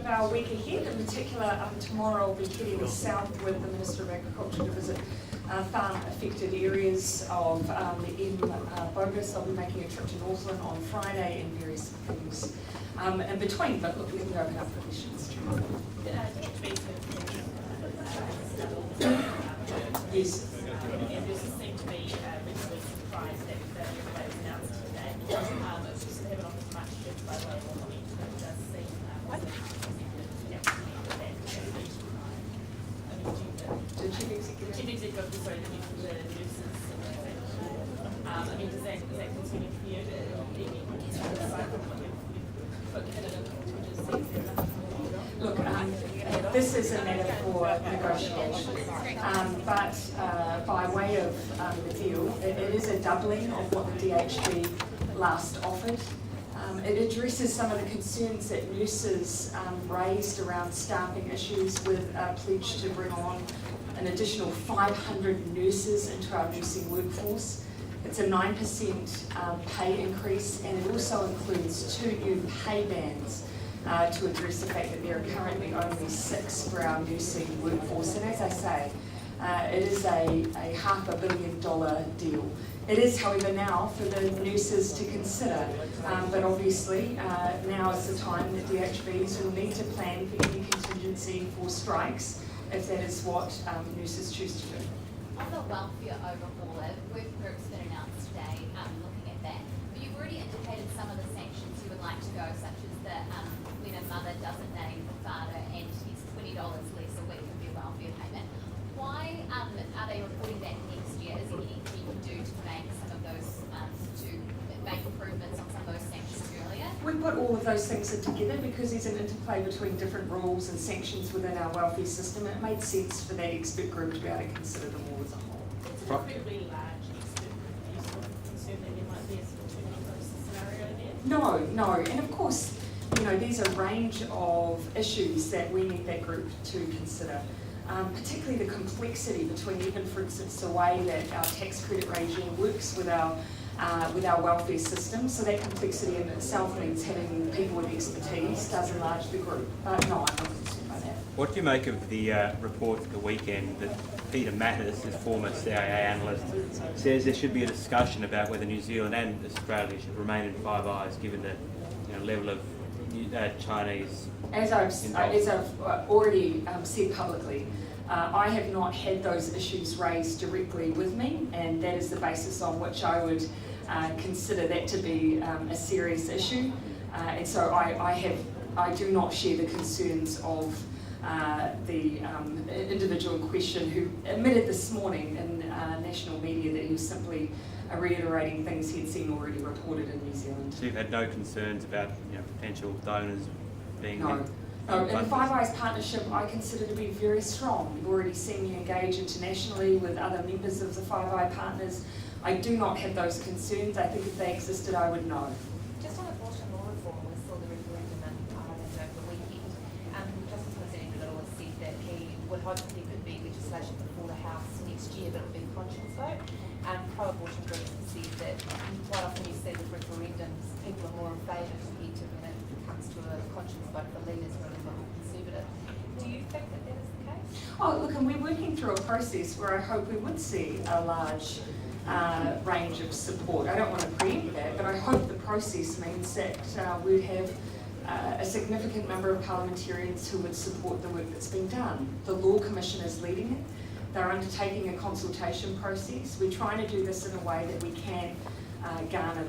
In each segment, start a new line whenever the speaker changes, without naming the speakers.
our week ahead. In particular, tomorrow I'll be heading south with the Minister of Agriculture to visit farm-affected areas of the M-bovis. I'll be making a trip to Northland on Friday and various things in between. But look, let me open up for questions. Yes. Look, this is a matter for negotiation, but by way of the deal, it is a doubling of what the DHB last offered. It addresses some of the concerns that nurses raised around staffing issues with a pledge to bring on an additional 500 nurses into our nursing workforce. It's a 9% pay increase, and it also includes 2 new pay bands to address the fact that there are currently only 6 for our nursing workforce. And as I say, it is a $500 million deal. It is, however, now for the nurses to consider, but obviously now is the time that DHBs will need to plan for any contingency for strikes if that is what nurses choose to do.
On the welfare overhaul, a working group's been announced today looking at that. But you've already indicated some of the sanctions you would like to go, such as that when a mother doesn't name the father and gets $20 less a week of their welfare payment. Why are they reporting that next year? Is there anything you can do to make some of those, to make improvements on some of those sanctions earlier?
We put all of those things in together because there's an interplay between different rules and sanctions within our welfare system. It made sense for that expert group to be able to consider them all as a whole.
It's an incredibly large expert group. Are you sort of concerned that there might be a sort of too scenario there?
No, and of course, you know, there's a range of issues that we need that group to consider. Particularly the complexity between even, for instance, the way that our tax credit regime works with our welfare system. So that complexity in itself means having people with expertise does enlarge the group. But no, I'm not concerned by that.
What do you make of the report at the weekend that Peter Mattis, his former CIA analyst, says there should be a discussion about whether New Zealand and Australia should remain in Five Eyes, given the level of Chinese?
As I've already said publicly, I have not had those issues raised directly with me, and that is the basis on which I would consider that to be a serious issue. And so I do not share the concerns of the individual in question who admitted this morning in national media that he was simply reiterating things he'd seen already reported in New Zealand.
So you've had no concerns about potential donors being
No. No, in the Five Eyes partnership, I consider to be very strong. You've already seen me engage internationally with other members of the Five Eye partners. I do not have those concerns. I think if they existed, I would know.
Just on abortion law reform, we saw the referendum in Ireland over the weekend. Justice Ardern has said that he would hope that there could be legislation before the House next year, but it would be a conscience vote. Pro-abortion groups have said that quite often you see with referendums, people are more in favour compared to when it comes to a conscience vote for leaders who are a little more conservative. Do you think that that is the case?
Oh, look, and we're working through a process where I hope we would see a large range of support. I don't want to preempt that, but I hope the process means that we'd have a significant number of parliamentarians who would support the work that's been done. The Law Commission is leading it. They're undertaking a consultation process. We're trying to do this in a way that we can garner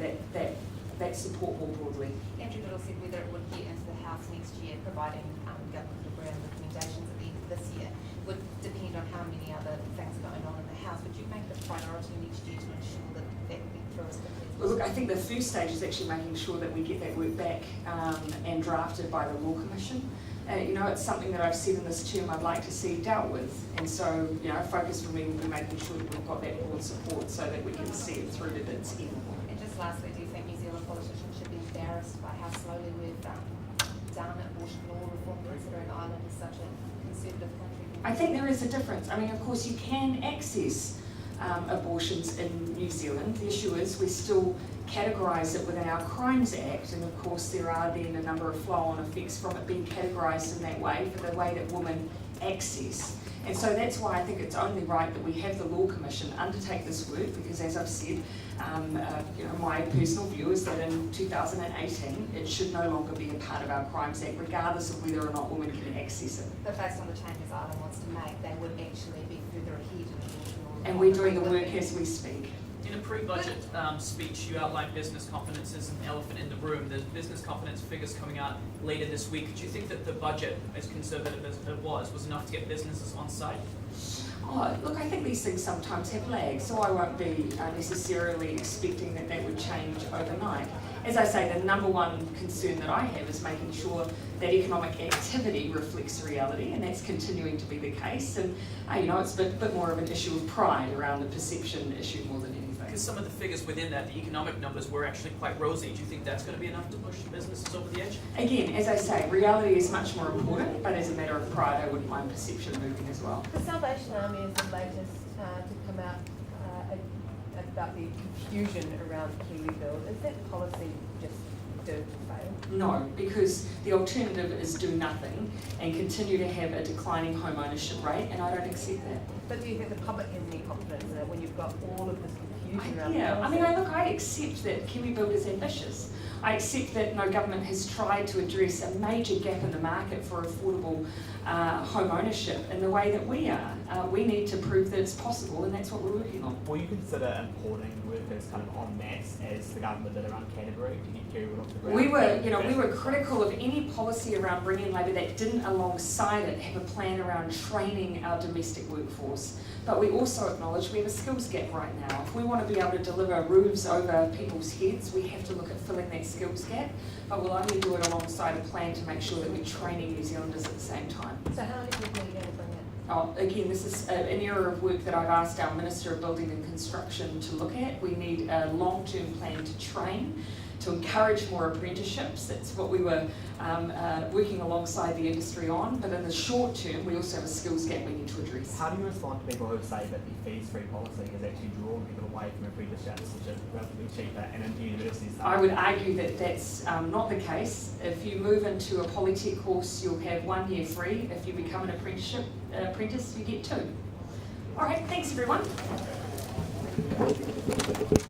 that support more broadly.
Andrew Little said whether it would get into the House next year, providing government of Brown recommendations at the end of this year, would depend on how many other things are going on in the House. Would you make it a priority next year to ensure that that will get through as quickly as possible?
Well, look, I think the first stage is actually making sure that we get that work back and drafted by the Law Commission. It's something that I've said in this term I'd like to see dealt with, and so a focus for me will be making sure that we've got that broad support so that we can see it through to its end.
And just lastly, do you think New Zealand politicians should be embarrassed by how slowly we've done abortion law reform, considering Ireland is such a conservative country?
I think there is a difference. I mean, of course, you can access abortions in New Zealand. The issue is we're still categorise it within our Crimes Act, and of course there are then a number of flow-on effects from it being categorised in that way for the way that women access. And so that's why I think it's only right that we have the Law Commission undertake this work, because as I've said, my personal view is that in 2018 it should no longer be a part of our Crimes Act, regardless of whether or not women can access it.
But based on the changes Ardern wants to make, they would actually be further ahead in the
And we're doing the work as we speak.
In a pre-budget speech, you outlined business confidence as an elephant in the room. There's business confidence figures coming out later this week. Do you think that the budget, as conservative as it was enough to get businesses on site?
Oh, look, I think these things sometimes have lags, so I won't be necessarily expecting that that would change overnight. As I say, the number one concern that I have is making sure that economic activity reflects reality, and that's continuing to be the case. And it's a bit more of an issue of pride around the perception issue more than anything.
Because some of the figures within that, the economic numbers were actually quite rosy. Do you think that's going to be enough to push businesses over the edge?
Again, as I say, reality is much more important, but as a matter of pride, I wouldn't mind perception moving as well.
The Salvation Army is the latest to come out about the confusion around Kiwibuild. Is that policy just doomed to fail?
No, because the alternative is do nothing and continue to have a declining home ownership rate, and I don't accept that.
But do you think the public has any confidence in it when you've got all of this confusion around
Yeah,
policy?
I accept that Kiwibuild is ambitious. I accept that no government has tried to address a major gap in the market for affordable home ownership in the way that we are. We need to prove that it's possible, and that's what we're working on.
Will you consider importing workers kind of en masse as the government did around Canterbury to get Kiwibuild off the ground?
We were critical of any policy around bringing labour that didn't alongside it have a plan around training our domestic workforce. But we also acknowledge we have a skills gap right now. If we want to be able to deliver roofs over people's heads, we have to look at filling that skills gap, but we'll only do it alongside a plan to make sure that we're training New Zealanders at the same time.
So how many people are you going to bring in?
Oh, again, this is an area of work that I've asked our Minister of Building and Construction to look at. We need a long-term plan to train, to encourage more apprenticeships. That's what we were working alongside the industry on. But in the short term, we also have a skills gap we need to address.
How do you respond to people who say that the fees-free policy has actually drawn people away from apprenticeships, which are relatively cheaper, and into universities?
I would argue that that's not the case. If you move into a polytech course, you'll have 1 year free. If you become an apprentice, you get 2. All right, thanks everyone.